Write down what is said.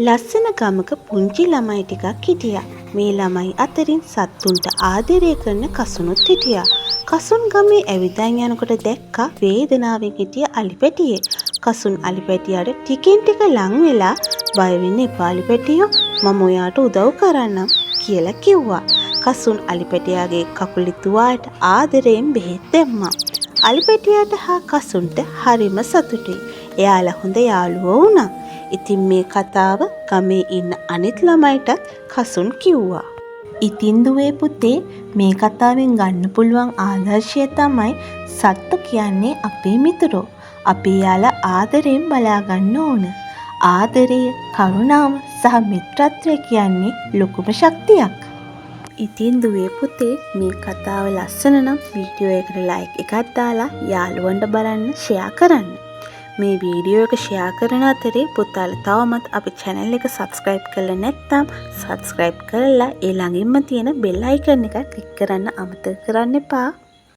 ලස්සන ගමක පුංචි ළමයි ටිකක් හිටියා. මේ ළමයි අතරින් සත්තුන්ට ආදරය කරන කසුනුත් හිටියා. කසුන් ගමේ ඇවිදන් යනකොට දැක්කා වේදනාවෙන් හිටිය අලිපැටියෙක්. කසුන් අලිපැටියාට ටිකෙන් ටික ලං වෙලා බය වෙන්න එපා අලිපැටියෝ, මම ඔයාට උදව් කරන්නම් කියලා කිව්වා. කසුන් අලිපැටියාගේ කකුලේ තුවාලට ආදරයෙන් බෙහෙත් දැම්මා. අලිපැටියාට හා කසුන්ට හරිම සතුටුයි. එයාලා හොඳ යාළුවෝ වුණා. ඉතින් මේ කතාව ගමේ ඉන්න අනිත් ළමයිටත් කසුන් කිව්වා. ඉතින් දුවේ පුතේ, මේ කතාවෙන් ගන්න පුළුවන් ආදර්ශය තමයි සත්තු කියන්නේ අපේ මිතුරෝ. අපි යාලා ආදරයෙන් බලා ගන්න ඕන. ආදරය, කරුණාව සහ මිත්‍රත්වය කියන්නේ ලොකුම ශක්තියක්. ඉතින් දුවේ පුතේ, මේ කතාව ලස්සන නම් වීඩියෝ එකට ලයික් එකක් දාලා යාළුවන්ට බලන්න ෂෙයා කරන්න. මේ වීඩියෝ එක ෂෙයා කරන අතරේ පුතාලා තවමත් අපේ channel එක subscribe කරලා නැත්නම් subscribe කරලා ඒ ළඟින්ම තියෙන bell icon එක click කරන්න අමතක කරන්න එපා.